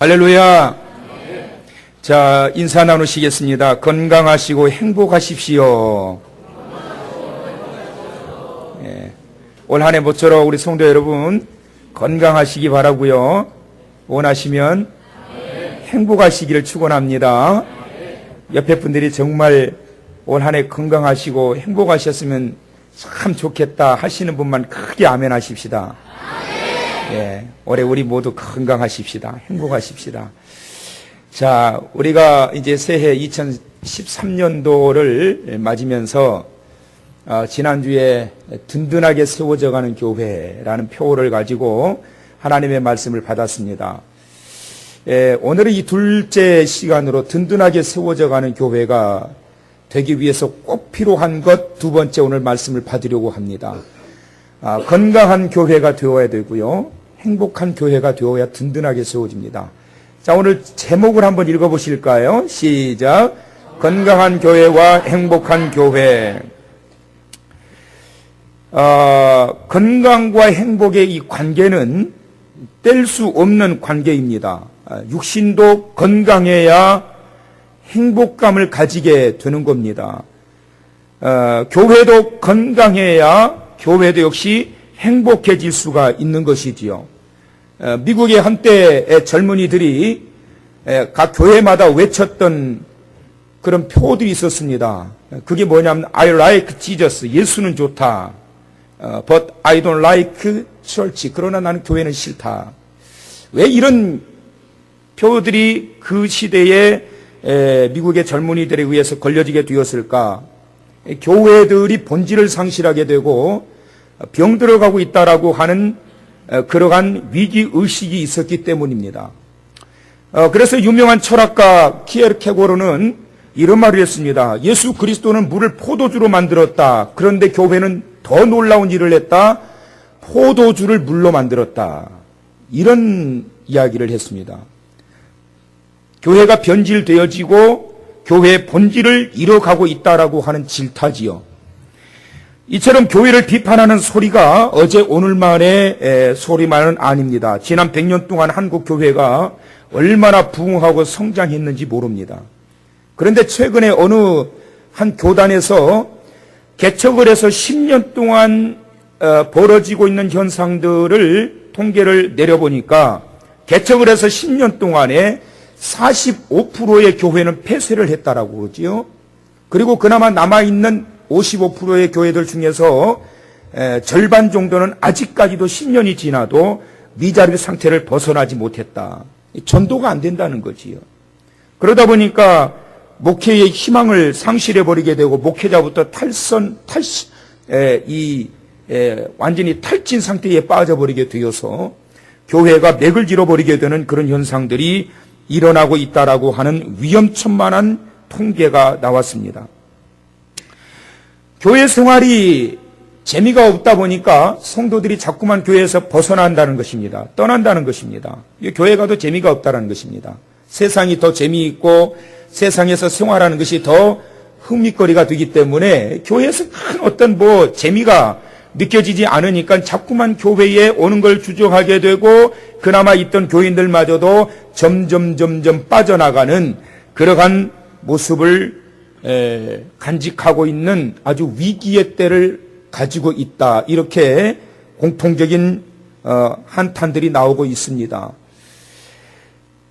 할렐루야. 자, 인사 나누시겠습니다. 건강하시고 행복하십시오. 올 한 해 모쪼록 우리 성도 여러분 건강하시기 바라고요. 원하시면 행복하시기를 축원합니다. 옆에 분들이 정말 올 한 해 건강하시고 행복하셨으면 참 좋겠다 하시는 분만 크게 아멘 하십시다. 올해 우리 모두 건강하십시다. 행복하십시다. 자, 우리가 이제 새해 2013년도를 맞으면서 지난주에 든든하게 세워져 가는 교회라는 표어를 가지고 하나님의 말씀을 받았습니다. 오늘은 이 둘째 시간으로 든든하게 세워져 가는 교회가 되기 위해서 꼭 필요한 것 두 번째 오늘 말씀을 받으려고 합니다. 건강한 교회가 되어야 되고요. 행복한 교회가 되어야 든든하게 세워집니다. 자, 오늘 제목을 한번 읽어보실까요? 시작. 건강한 교회와 행복한 교회. 건강과 행복의 이 관계는 뗄 수 없는 관계입니다. 육신도 건강해야 행복감을 가지게 되는 겁니다. 교회도 건강해야 교회도 역시 행복해질 수가 있는 것이지요. 미국의 한때의 젊은이들이 각 교회마다 외쳤던 그런 표어들이 있었습니다. 그게 뭐냐면 I like Jesus, 예수는 좋다. But I don't like church, 그러나 나는 교회는 싫다. 왜 이런 표어들이 그 시대에 미국의 젊은이들에 의해서 걸려지게 되었을까? 교회들이 본질을 상실하게 되고 병들어가고 있다라고 하는 그러한 위기의식이 있었기 때문입니다. 그래서 유명한 철학가 키에르케고르는 이런 말을 했습니다. 예수 그리스도는 물을 포도주로 만들었다. 그런데 교회는 더 놀라운 일을 했다. 포도주를 물로 만들었다. 이런 이야기를 했습니다. 교회가 변질되어지고 교회의 본질을 잃어가고 있다라고 하는 질타지요. 이처럼 교회를 비판하는 소리가 어제 오늘만의 소리만은 아닙니다. 지난 100년 동안 한국 교회가 얼마나 부흥하고 성장했는지 모릅니다. 그런데 최근에 어느 한 교단에서 개척을 해서 10년 동안 벌어지고 있는 현상들을 통계를 내려보니까 개척을 해서 10년 동안에 45%의 교회는 폐쇄를 했다라고 그러지요. 그리고 그나마 남아있는 55%의 교회들 중에서 절반 정도는 아직까지도 10년이 지나도 미자립 상태를 벗어나지 못했다. 전도가 안 된다는 거지요. 그러다 보니까 목회의 희망을 상실해버리게 되고 목회자부터 완전히 탈진 상태에 빠져버리게 되어서 교회가 맥을 잃어버리게 되는 그런 현상들이 일어나고 있다라고 하는 위험천만한 통계가 나왔습니다. 교회 생활이 재미가 없다 보니까 성도들이 자꾸만 교회에서 벗어난다는 것입니다. 떠난다는 것입니다. 교회 가도 재미가 없다는 것입니다. 세상이 더 재미있고 세상에서 생활하는 것이 더 흥미거리가 되기 때문에 교회에서 큰 어떤 재미가 느껴지지 않으니까 자꾸만 교회에 오는 걸 주저하게 되고 그나마 있던 교인들마저도 점점 빠져나가는 그러한 모습을 간직하고 있는 아주 위기의 때를 가지고 있다. 이렇게 공통적인 한탄들이 나오고 있습니다.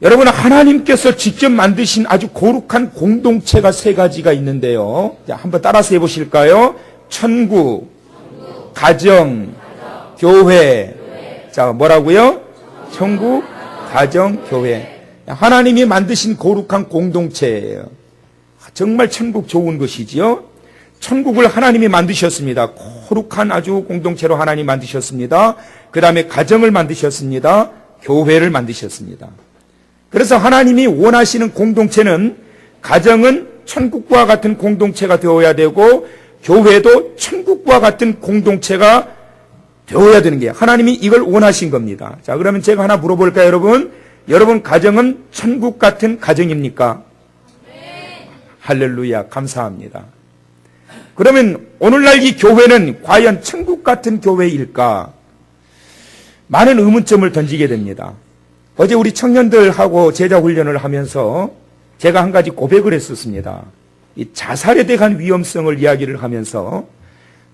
여러분, 하나님께서 직접 만드신 아주 거룩한 공동체가 세 가지가 있는데요. 자, 한번 따라서 해보실까요? 천국, 가정, 교회. 자, 뭐라고요? 천국, 가정, 교회. 하나님이 만드신 거룩한 공동체예요. 정말 천국 좋은 것이지요. 천국을 하나님이 만드셨습니다. 거룩한 아주 공동체로 하나님 만드셨습니다. 그 다음에 가정을 만드셨습니다. 교회를 만드셨습니다. 그래서 하나님이 원하시는 공동체는 가정은 천국과 같은 공동체가 되어야 되고 교회도 천국과 같은 공동체가 되어야 되는 게 하나님이 이걸 원하신 겁니다. 자, 그러면 제가 하나 물어볼까요, 여러분? 여러분 가정은 천국 같은 가정입니까? 할렐루야, 감사합니다. 그러면 오늘날 이 교회는 과연 천국 같은 교회일까? 많은 의문점을 던지게 됩니다. 어제 우리 청년들하고 제자 훈련을 하면서 제가 한 가지 고백을 했었습니다. 이 자살에 대한 위험성을 이야기를 하면서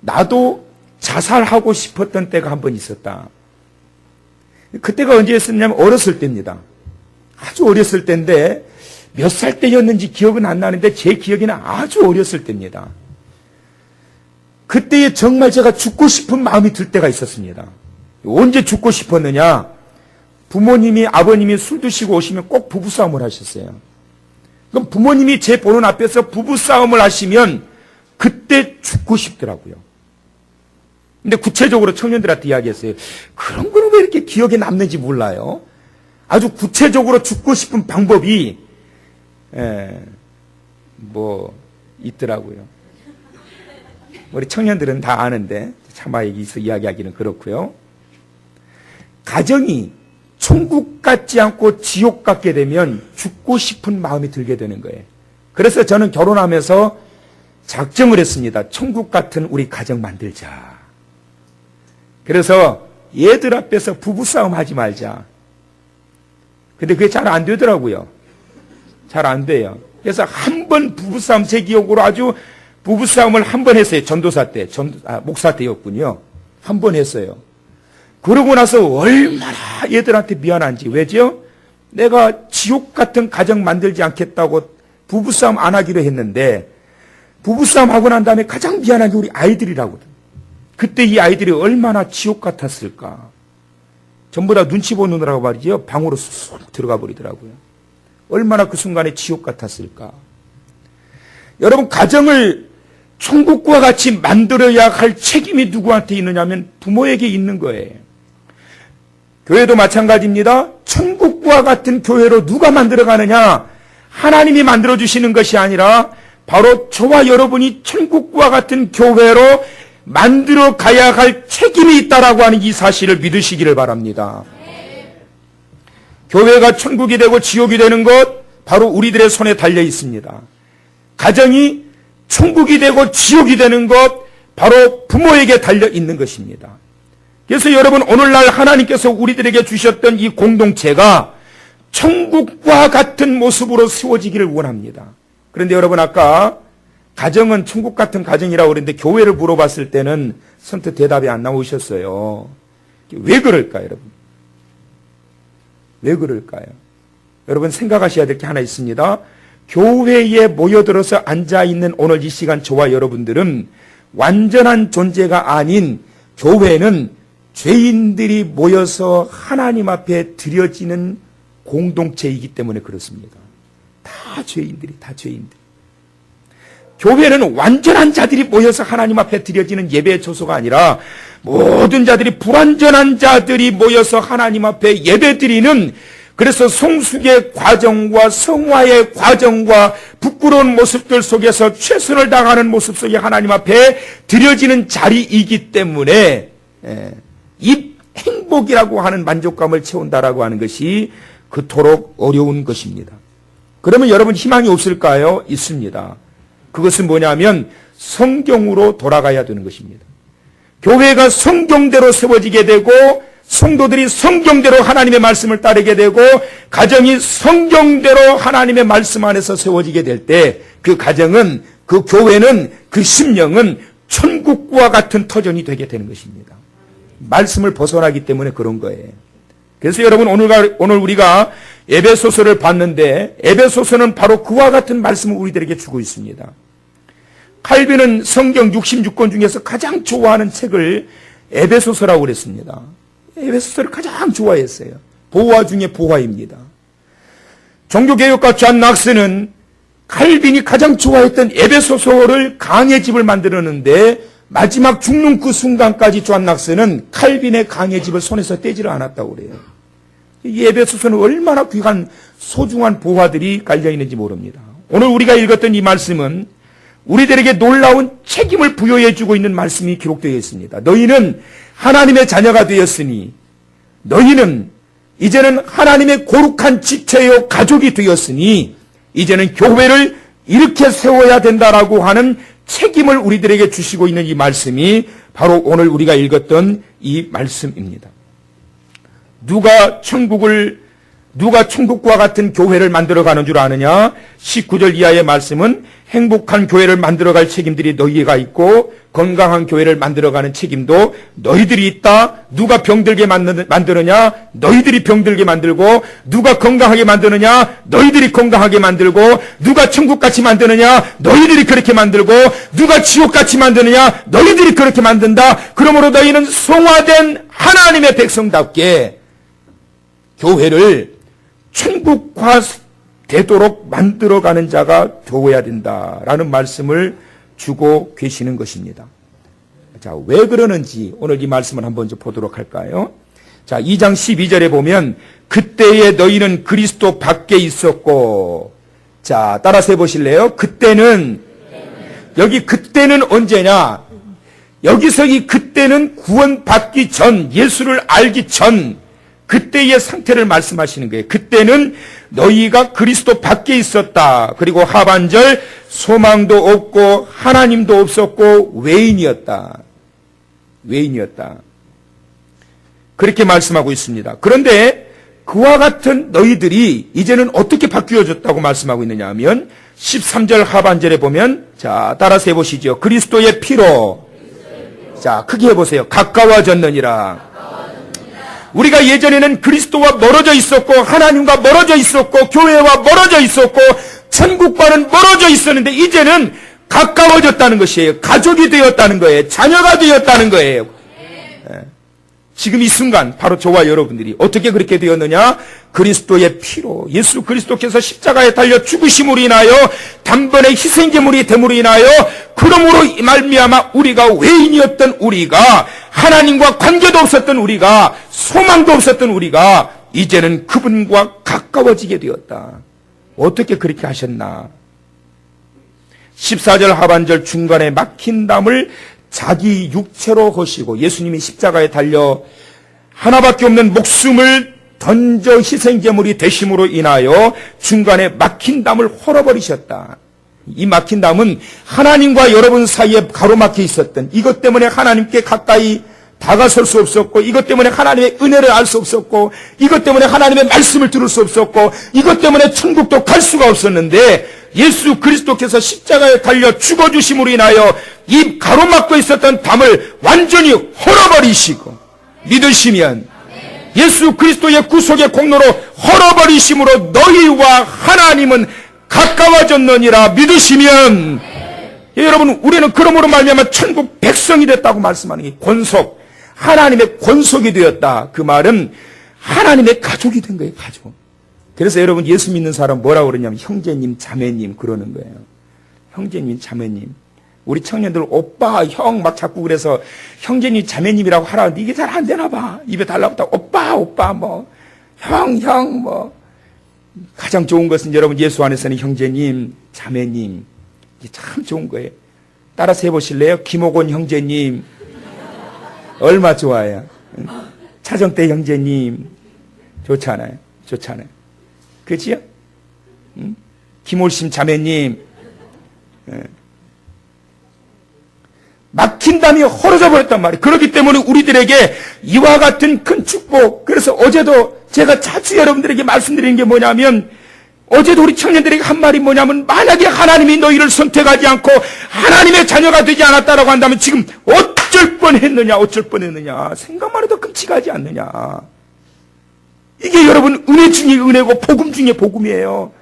나도 자살하고 싶었던 때가 한 번 있었다. 그때가 언제였었냐면 어렸을 때입니다. 아주 어렸을 때인데 몇 살 때였는지 기억은 안 나는데 제 기억에는 아주 어렸을 때입니다. 그때에 정말 제가 죽고 싶은 마음이 들 때가 있었습니다. 언제 죽고 싶었느냐? 부모님이, 아버님이 술 드시고 오시면 꼭 부부싸움을 하셨어요. 그럼 부모님이 제 보는 앞에서 부부싸움을 하시면 그때 죽고 싶더라고요. 근데 구체적으로 청년들한테 이야기했어요. 그런 거는 왜 이렇게 기억에 남는지 몰라요. 아주 구체적으로 죽고 싶은 방법이 있더라고요. 우리 청년들은 다 아는데 차마 여기서 이야기하기는 그렇고요. 가정이 천국 같지 않고 지옥 같게 되면 죽고 싶은 마음이 들게 되는 거예요. 그래서 저는 결혼하면서 작정을 했습니다. 천국 같은 우리 가정 만들자. 그래서 얘들 앞에서 부부싸움 하지 말자. 근데 그게 잘 안 되더라고요. 잘 안 돼요. 그래서 한 번 부부싸움, 제 기억으로 아주 부부싸움을 한 번 했어요. 전도사 때, 목사 때였군요. 한 번 했어요. 그러고 나서 얼마나 얘들한테 미안한지. 왜죠? 내가 지옥 같은 가정 만들지 않겠다고 부부싸움 안 하기로 했는데 부부싸움 하고 난 다음에 가장 미안한 게 우리 아이들이라거든. 그때 이 아이들이 얼마나 지옥 같았을까. 전부 다 눈치 보느라고 말이죠. 방으로 쑥 들어가 버리더라고요. 얼마나 그 순간에 지옥 같았을까. 여러분, 가정을 천국과 같이 만들어야 할 책임이 누구한테 있느냐면 부모에게 있는 거예요. 교회도 마찬가지입니다. 천국과 같은 교회로 누가 만들어가느냐? 하나님이 만들어주시는 것이 아니라 바로 저와 여러분이 천국과 같은 교회로 만들어 가야 할 책임이 있다라고 하는 이 사실을 믿으시기를 바랍니다. 교회가 천국이 되고 지옥이 되는 것 바로 우리들의 손에 달려 있습니다. 가정이 천국이 되고 지옥이 되는 것 바로 부모에게 달려 있는 것입니다. 그래서 여러분, 오늘날 하나님께서 우리들에게 주셨던 이 공동체가 천국과 같은 모습으로 세워지기를 원합니다. 그런데 여러분, 아까 가정은 천국 같은 가정이라고 그랬는데 교회를 물어봤을 때는 선뜻 대답이 안 나오셨어요. 왜 그럴까요, 여러분? 왜 그럴까요? 여러분, 생각하셔야 될 게 하나 있습니다. 교회에 모여들어서 앉아있는 오늘 이 시간 저와 여러분들은 완전한 존재가 아닌 교회는 죄인들이 모여서 하나님 앞에 드려지는 공동체이기 때문에 그렇습니다. 다 죄인들이. 교회는 완전한 자들이 모여서 하나님 앞에 드려지는 예배의 초소가 아니라 모든 자들이, 불완전한 자들이 모여서 하나님 앞에 예배드리는, 그래서 성숙의 과정과 성화의 과정과 부끄러운 모습들 속에서 최선을 다하는 모습 속에 하나님 앞에 드려지는 자리이기 때문에 이 행복이라고 하는 만족감을 채운다라고 하는 것이 그토록 어려운 것입니다. 그러면 여러분, 희망이 없을까요? 있습니다. 그것은 뭐냐면 성경으로 돌아가야 되는 것입니다. 교회가 성경대로 세워지게 되고 성도들이 성경대로 하나님의 말씀을 따르게 되고 가정이 성경대로 하나님의 말씀 안에서 세워지게 될 때 그 가정은, 그 교회는, 그 심령은 천국과 같은 터전이 되게 되는 것입니다. 말씀을 벗어나기 때문에 그런 거예요. 그래서 여러분, 오늘 우리가 에베소서를 봤는데 에베소서는 바로 그와 같은 말씀을 우리들에게 주고 있습니다. 칼빈은 성경 66권 중에서 가장 좋아하는 책을 에베소서라고 그랬습니다. 에베소서를 가장 좋아했어요. 보화 중에 보화입니다. 종교개혁가 존 낙스는 칼빈이 가장 좋아했던 에베소서를 강해집을 만들었는데 마지막 죽는 그 순간까지 존 낙스는 칼빈의 강해집을 손에서 떼지를 않았다고 그래요. 이 에베소서는 얼마나 귀한 소중한 보화들이 깔려있는지 모릅니다. 오늘 우리가 읽었던 이 말씀은 우리들에게 놀라운 책임을 부여해주고 있는 말씀이 기록되어 있습니다. 너희는 하나님의 자녀가 되었으니, 너희는 이제는 하나님의 거룩한 지체요 가족이 되었으니 이제는 교회를 이렇게 세워야 된다라고 하는 책임을 우리들에게 주시고 있는 이 말씀이 바로 오늘 우리가 읽었던 이 말씀입니다. 누가 천국을 누가 천국과 같은 교회를 만들어가는 줄 아느냐? 19절 이하의 말씀은 행복한 교회를 만들어갈 책임들이 너희가 있고 건강한 교회를 만들어가는 책임도 너희들이 있다. 누가 병들게 만드느냐? 너희들이 병들게 만들고, 누가 건강하게 만드느냐? 너희들이 건강하게 만들고, 누가 천국같이 만드느냐? 너희들이 그렇게 만들고, 누가 지옥같이 만드느냐? 너희들이 그렇게 만든다. 그러므로 너희는 성화된 하나님의 백성답게 교회를 천국화 되도록 만들어가는 자가 되어야 된다라는 말씀을 주고 계시는 것입니다. 자, 왜 그러는지 오늘 이 말씀을 한번 좀 보도록 할까요? 자, 2장 12절에 보면 그때에 너희는 그리스도 밖에 있었고, 자, 따라서 해보실래요? 그때는, 여기 그때는 언제냐? 여기서 이 그때는 구원받기 전, 예수를 알기 전 그때의 상태를 말씀하시는 거예요. 그때는 너희가 그리스도 밖에 있었다. 그리고 하반절 소망도 없고 하나님도 없었고 외인이었다. 외인이었다. 그렇게 말씀하고 있습니다. 그런데 그와 같은 너희들이 이제는 어떻게 바뀌어졌다고 말씀하고 있느냐 하면 13절 하반절에 보면, 자, 따라서 해보시죠. 그리스도의 피로, 자, 크게 해보세요. 가까워졌느니라. 우리가 예전에는 그리스도와 멀어져 있었고 하나님과 멀어져 있었고 교회와 멀어져 있었고 천국과는 멀어져 있었는데 이제는 가까워졌다는 것이에요. 가족이 되었다는 거예요. 자녀가 되었다는 거예요. 지금 이 순간 바로 저와 여러분들이 어떻게 그렇게 되었느냐? 그리스도의 피로, 예수 그리스도께서 십자가에 달려 죽으심으로 인하여 단번에 희생제물이 됨으로 인하여, 그러므로 말미암아 우리가 외인이었던 우리가, 하나님과 관계도 없었던 우리가, 소망도 없었던 우리가 이제는 그분과 가까워지게 되었다. 어떻게 그렇게 하셨나? 14절 하반절 중간에 막힌 담을 자기 육체로 허시고, 예수님이 십자가에 달려 하나밖에 없는 목숨을 던져 희생제물이 되심으로 인하여 중간에 막힌 담을 헐어버리셨다. 이 막힌 담은 하나님과 여러분 사이에 가로막혀 있었던, 이것 때문에 하나님께 가까이 다가설 수 없었고, 이것 때문에 하나님의 은혜를 알 수 없었고, 이것 때문에 하나님의 말씀을 들을 수 없었고, 이것 때문에 천국도 갈 수가 없었는데, 예수 그리스도께서 십자가에 달려 죽어주심으로 인하여 이 가로막고 있었던 담을 완전히 헐어버리시고, 믿으시면 예수 그리스도의 구속의 공로로 헐어버리심으로 너희와 하나님은 가까워졌느니라. 믿으시면, 여러분, 우리는 그러므로 말미암아 천국 백성이 됐다고 말씀하는 게 권속, 하나님의 권속이 되었다. 그 말은 하나님의 가족이 된 거예요. 가족. 그래서 여러분, 예수 믿는 사람 뭐라고 그러냐면 형제님, 자매님 그러는 거예요. 형제님, 자매님. 우리 청년들 오빠, 형 막 자꾸 그래서 형제님, 자매님이라고 하라는데 이게 잘 안 되나 봐. 입에 달라붙다 오빠 뭐 형 뭐. 가장 좋은 것은 여러분, 예수 안에서는 형제님, 자매님, 이게 참 좋은 거예요. 따라서 해보실래요? 김옥원 형제님 얼마 좋아요. 차정대 형제님 좋잖아요. 좋잖아요. 그치요? 김올심 자매님. 막힌 담이 헐어져 버렸단 말이에요. 그렇기 때문에 우리들에게 이와 같은 큰 축복, 그래서 어제도 제가 자주 여러분들에게 말씀드리는 게 뭐냐면, 어제도 우리 청년들에게 한 말이 뭐냐면, 만약에 하나님이 너희를 선택하지 않고 하나님의 자녀가 되지 않았다라고 한다면 지금 어쩔 뻔했느냐, 어쩔 뻔했느냐, 생각만 해도 끔찍하지 않느냐. 이게 여러분 은혜 중에 은혜고 복음 중에 복음이에요.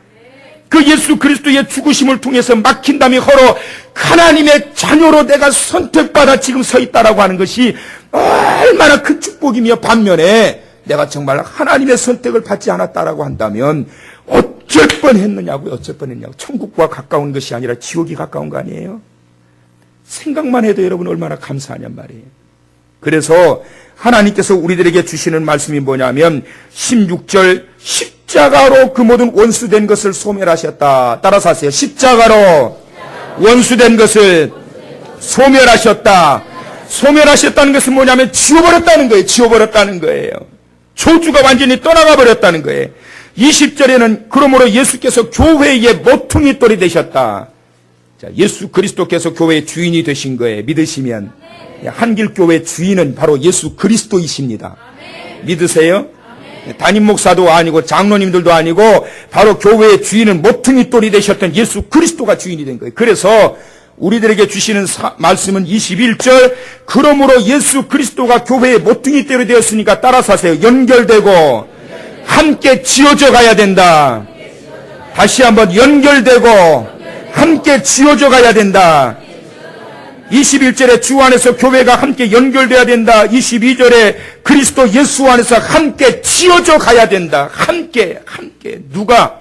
그 예수 그리스도의 죽으심을 통해서 막힌 담이 헐어 하나님의 자녀로 내가 선택받아 지금 서 있다라고 하는 것이 얼마나 큰 축복이며, 반면에 내가 정말 하나님의 선택을 받지 않았다라고 한다면 어쩔 뻔했느냐고요. 어쩔 뻔했냐고. 천국과 가까운 것이 아니라 지옥이 가까운 거 아니에요? 생각만 해도 여러분 얼마나 감사하냔 말이에요. 그래서 하나님께서 우리들에게 주시는 말씀이 뭐냐면 16절, 십자가로 그 모든 원수된 것을 소멸하셨다. 따라서 하세요. 십자가로 원수된 것을 소멸하셨다. 소멸하셨다는 것은 뭐냐면 지워버렸다는 거예요. 지워버렸다는 거예요. 저주가 완전히 떠나가 버렸다는 거예요. 20절에는 그러므로 예수께서 교회의 모퉁이 돌이 되셨다. 자, 예수 그리스도께서 교회의 주인이 되신 거예요. 믿으시면. 한길교회 주인은 바로 예수 그리스도이십니다. 믿으세요? 담임 목사도 아니고 장로님들도 아니고 바로 교회의 주인은 모퉁이 돌이 되셨던 예수 그리스도가 주인이 된 거예요. 그래서 우리들에게 주시는 말씀은 21절, 그러므로 예수 그리스도가 교회의 모퉁이 돌이 되었으니까 따라서 하세요. 연결되고 함께 지어져 가야 된다. 다시 한번 연결되고 함께 지어져 가야 된다. 21절에 주 안에서 교회가 함께 연결돼야 된다. 22절에 그리스도 예수 안에서 함께 지어져 가야 된다. 함께. 누가?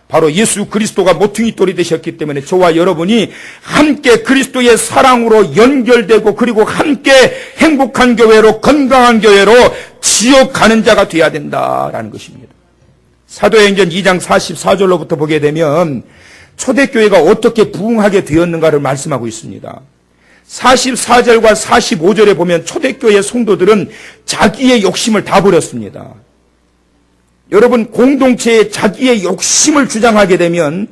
바로 예수 그리스도가 모퉁이 돌이 되셨기 때문에 저와 여러분이 함께 그리스도의 사랑으로 연결되고 그리고 함께 행복한 교회로, 건강한 교회로 지어가는 자가 되어야 된다라는 것입니다. 사도행전 2장 44절로부터 보게 되면 초대교회가 어떻게 부흥하게 되었는가를 말씀하고 있습니다. 44절과 45절에 보면 초대교회 성도들은 자기의 욕심을 다 버렸습니다. 여러분, 공동체에 자기의 욕심을 주장하게 되면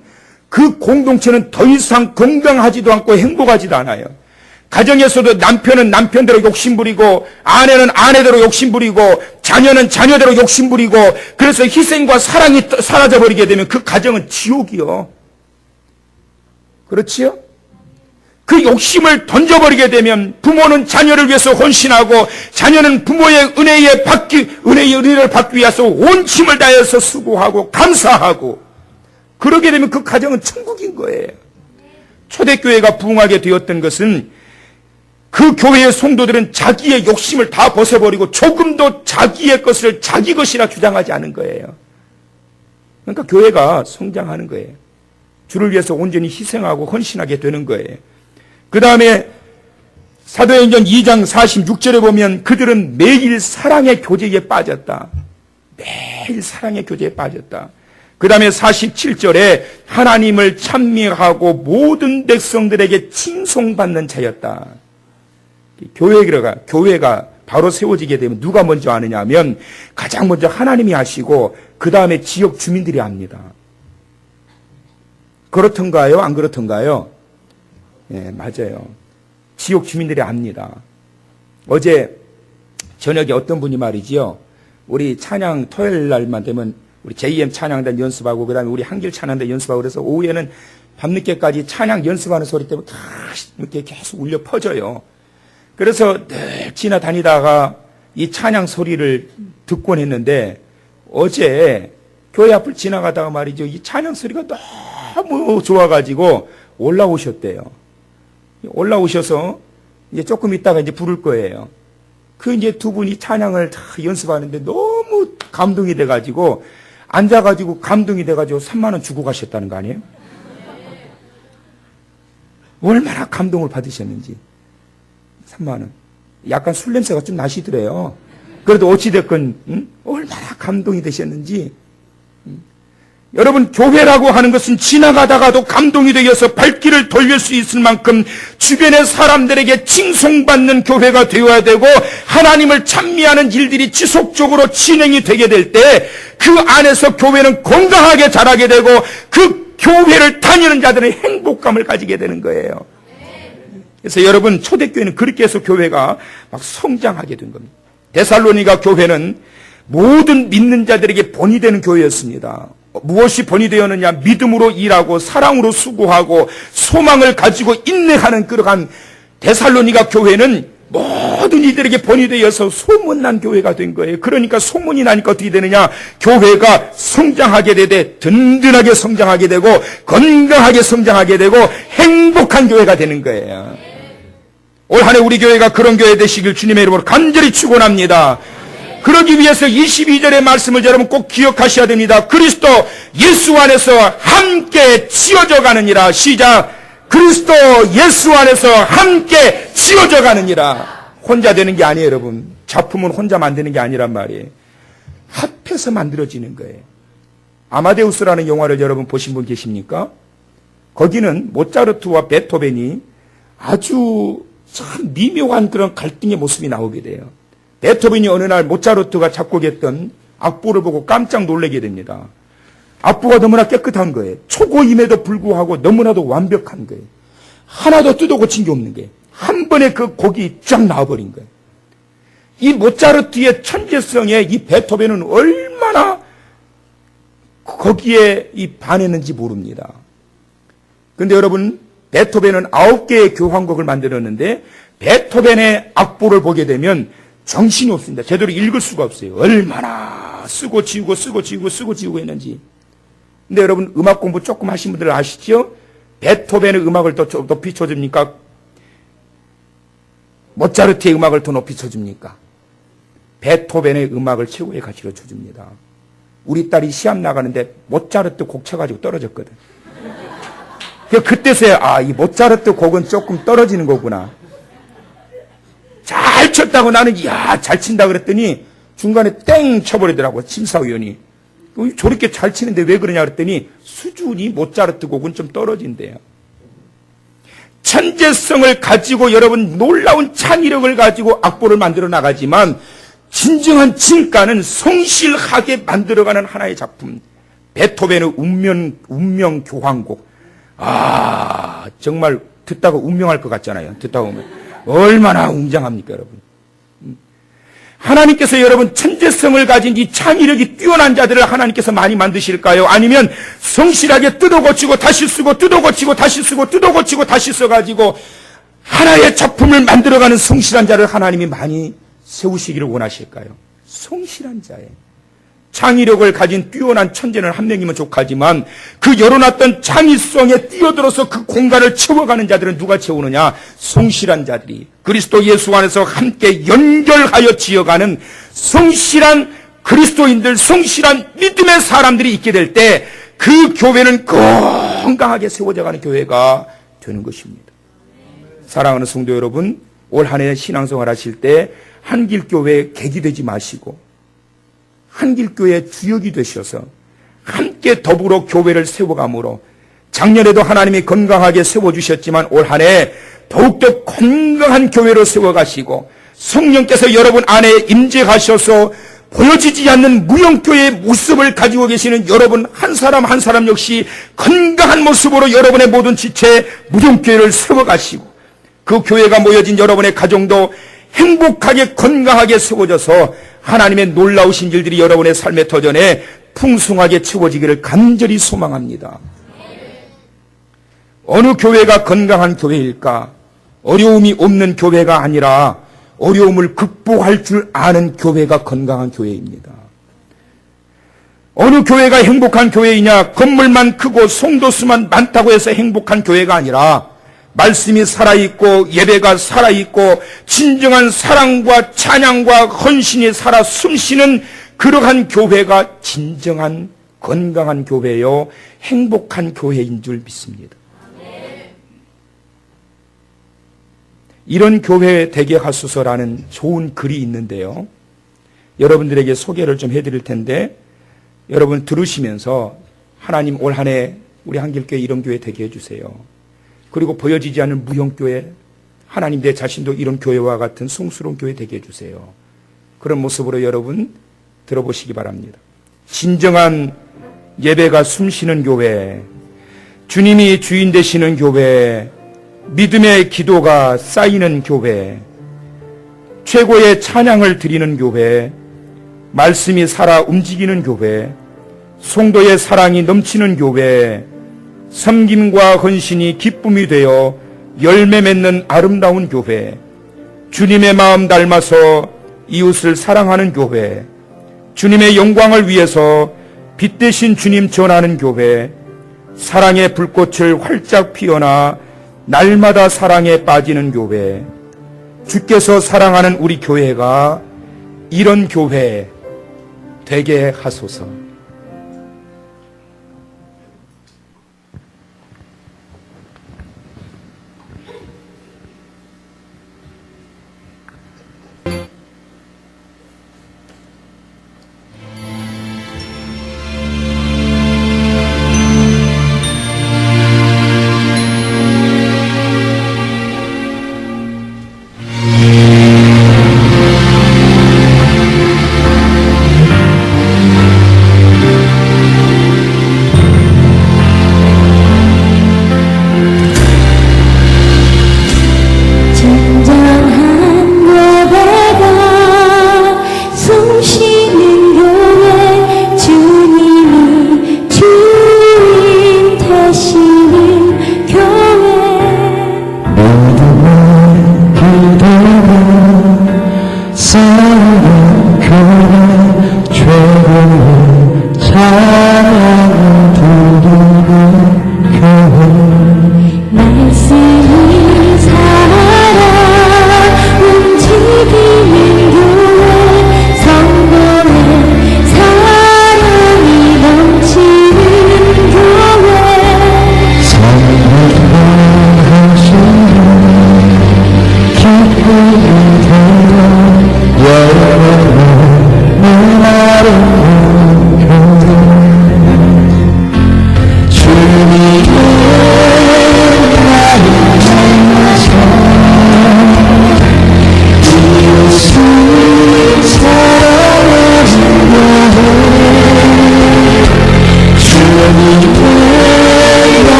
그 공동체는 더 이상 건강하지도 않고 행복하지도 않아요. 가정에서도 남편은 남편대로 욕심부리고 아내는 아내대로 욕심부리고 자녀는 자녀대로 욕심부리고 그래서 희생과 사랑이 사라져버리게 되면 그 가정은 지옥이요. 그렇지요? 그 욕심을 던져버리게 되면 부모는 자녀를 위해서 헌신하고 자녀는 부모의 은혜의 은혜를 받기 위해서 온 힘을 다해서 수고하고 감사하고 그러게 되면 그 가정은 천국인 거예요. 초대교회가 부흥하게 되었던 것은 그 교회의 성도들은 자기의 욕심을 다 벗어버리고 조금도 자기의 것을 자기 것이라 주장하지 않은 거예요. 그러니까 교회가 성장하는 거예요. 주를 위해서 온전히 희생하고 헌신하게 되는 거예요. 그 다음에 사도행전 2장 46절에 보면 그들은 매일 사랑의 교제에 빠졌다. 매일 사랑의 교제에 빠졌다. 그 다음에 47절에 하나님을 찬미하고 모든 백성들에게 칭송받는 자였다. 교회가 바로 세워지게 되면 누가 먼저 아느냐 하면 가장 먼저 하나님이 아시고 그 다음에 지역 주민들이 압니다. 그렇던가요? 안 그렇던가요? 예, 맞아요. 지역 주민들이 압니다. 어제 저녁에 어떤 분이 말이지요. 우리 찬양 토요일 날만 되면 우리 JM 찬양단 연습하고 그 다음에 우리 한길 찬양단 연습하고 그래서 오후에는 밤늦게까지 찬양 연습하는 소리 때문에 다 이렇게 계속 울려 퍼져요. 그래서 늘 지나다니다가 이 찬양 소리를 듣곤 했는데 어제 교회 앞을 지나가다가 말이죠. 이 찬양 소리가 너무 좋아가지고 올라오셨대요. 올라오셔서 이제 조금 있다가 이제 부를 거예요. 그 이제 두 분이 찬양을 다 연습하는데 너무 감동이 돼가지고 앉아가지고 감동이 돼가지고 3만 원 주고 가셨다는 거 아니에요? 얼마나 감동을 받으셨는지. 3만 원. 약간 술 냄새가 좀 나시더래요. 그래도 어찌됐건 얼마나 감동이 되셨는지. 여러분, 교회라고 하는 것은 지나가다가도 감동이 되어서 발길을 돌릴 수 있을 만큼 주변의 사람들에게 칭송받는 교회가 되어야 되고 하나님을 찬미하는 일들이 지속적으로 진행이 되게 될 때 그 안에서 교회는 건강하게 자라게 되고 그 교회를 다니는 자들은 행복감을 가지게 되는 거예요. 그래서 여러분, 초대교회는 그렇게 해서 교회가 막 성장하게 된 겁니다. 데살로니가 교회는 모든 믿는 자들에게 본이 되는 교회였습니다. 무엇이 본이 되었느냐? 믿음으로 일하고 사랑으로 수고하고 소망을 가지고 인내하는 그러한 데살로니가 교회는 모든 이들에게 본이 되어서 소문난 교회가 된 거예요. 그러니까 소문이 나니까 어떻게 되느냐? 교회가 성장하게 되되 든든하게 성장하게 되고 건강하게 성장하게 되고 행복한 교회가 되는 거예요. 올 한 해 우리 교회가 그런 교회 되시길 주님의 이름으로 간절히 축원합니다. 그러기 위해서 22절의 말씀을 여러분 꼭 기억하셔야 됩니다. 그리스도 예수 안에서 함께 지어져 가느니라. 시작. 그리스도 예수 안에서 함께 지어져 가느니라. 혼자 되는 게 아니에요, 여러분. 작품은 혼자 만드는 게 아니란 말이에요. 합해서 만들어지는 거예요. 아마데우스라는 영화를 여러분 보신 분 계십니까? 거기는 모차르트와 베토벤이 아주 참 미묘한 그런 갈등의 모습이 나오게 돼요. 베토벤이 어느 날 모차르트가 작곡했던 악보를 보고 깜짝 놀라게 됩니다. 악보가 너무나 깨끗한 거예요. 초고임에도 불구하고 너무나도 완벽한 거예요. 하나도 뜯어 고친 게 없는 거예요. 한 번에 그 곡이 쫙 나와버린 거예요. 이 모차르트의 천재성에 이 베토벤은 얼마나 얼마나 거기에 반했는지 모릅니다. 그런데 여러분, 베토벤은 9개의 교향곡을 만들었는데 베토벤의 악보를 보게 되면 정신이 없습니다. 제대로 읽을 수가 없어요. 얼마나 쓰고 지우고 쓰고 지우고 쓰고 지우고 했는지. 근데 여러분, 음악 공부 조금 하신 분들 아시죠? 베토벤의 음악을 더 높이 쳐줍니까? 모차르트의 음악을 더 높이 쳐줍니까? 베토벤의 음악을 최고의 가치로 쳐줍니다. 우리 딸이 시합 나가는데 모차르트 곡 쳐가지고 떨어졌거든. 그때서야 이 모차르트 곡은 조금 떨어지는 거구나. 잘 쳤다고 나는 잘 친다 그랬더니 중간에 땡 쳐버리더라고, 심사위원이. 저렇게 잘 치는데 왜 그러냐 그랬더니 수준이 모차르트 곡은 좀 떨어진대요. 천재성을 가지고 여러분 놀라운 창의력을 가지고 악보를 만들어 나가지만 진정한 진가는 성실하게 만들어가는 하나의 작품. 베토벤의 운명 교향곡. 정말 듣다가 운명할 것 같잖아요. 듣다 보면 얼마나 웅장합니까, 여러분. 하나님께서 여러분 천재성을 가진 이 창의력이 뛰어난 자들을 하나님께서 많이 만드실까요? 아니면 성실하게 뜯어고치고 다시 쓰고 뜯어고치고 다시 쓰고 뜯어고치고 다시 써가지고 하나의 작품을 만들어가는 성실한 자를 하나님이 많이 세우시기를 원하실까요? 성실한 자예요. 창의력을 가진 뛰어난 천재는 한 명이면 족하지만 그 열어놨던 창의성에 뛰어들어서 그 공간을 채워가는 자들은 누가 채우느냐? 성실한 자들이 그리스도 예수 안에서 함께 연결하여 지어가는 성실한 그리스도인들, 성실한 믿음의 사람들이 있게 될 때 그 교회는 건강하게 세워져가는 교회가 되는 것입니다. 사랑하는 성도 여러분, 올 한 해 신앙생활 하실 때 한길교회에 객이 되지 마시고 한길교회 주역이 되셔서 함께 더불어 교회를 세워감으로 작년에도 하나님이 건강하게 세워주셨지만 올 한 해 더욱더 건강한 교회로 세워가시고 성령께서 여러분 안에 임재하셔서 보여지지 않는 무형교회의 모습을 가지고 계시는 여러분 한 사람 한 사람 역시 건강한 모습으로 여러분의 모든 지체 무형교회를 세워가시고 그 교회가 모여진 여러분의 가정도 행복하게 건강하게 세워져서 하나님의 놀라우신 일들이 여러분의 삶의 터전에 풍성하게 채워지기를 간절히 소망합니다. 어느 교회가 건강한 교회일까? 어려움이 없는 교회가 아니라 어려움을 극복할 줄 아는 교회가 건강한 교회입니다. 어느 교회가 행복한 교회이냐? 건물만 크고 성도 수만 많다고 해서 행복한 교회가 아니라 말씀이 살아있고 예배가 살아있고 진정한 사랑과 찬양과 헌신이 살아 숨쉬는 그러한 교회가 진정한 건강한 교회요 행복한 교회인 줄 믿습니다. 이런 교회 되게 하소서라는 좋은 글이 있는데요. 여러분들에게 소개를 좀 해드릴 텐데 여러분 들으시면서 하나님 올 한 해 우리 한길교회 이런 교회 되게 해주세요. 그리고 보여지지 않는 무형교회, 하나님 내 자신도 이런 교회와 같은 성스러운 교회 되게 해주세요. 그런 모습으로 여러분 들어보시기 바랍니다. 진정한 예배가 숨쉬는 교회, 주님이 주인 되시는 교회, 믿음의 기도가 쌓이는 교회, 최고의 찬양을 드리는 교회, 말씀이 살아 움직이는 교회, 성도의 사랑이 넘치는 교회, 섬김과 헌신이 기쁨이 되어 열매 맺는 아름다운 교회, 주님의 마음 닮아서 이웃을 사랑하는 교회, 주님의 영광을 위해서 빛 대신 주님 전하는 교회, 사랑의 불꽃을 활짝 피워나 날마다 사랑에 빠지는 교회, 주께서 사랑하는 우리 교회가 이런 교회 되게 하소서.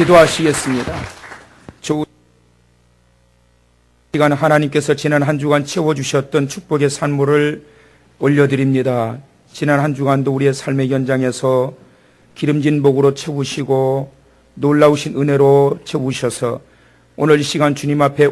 기도하시겠습니다. 좋은 시간 하나님께서 지난 한 주간 채워주셨던 축복의 산물을 올려드립니다. 지난 한 주간도 우리의 삶의 현장에서 기름진 복으로 채우시고 놀라우신 은혜로 채우셔서 오늘 이 시간 주님 앞에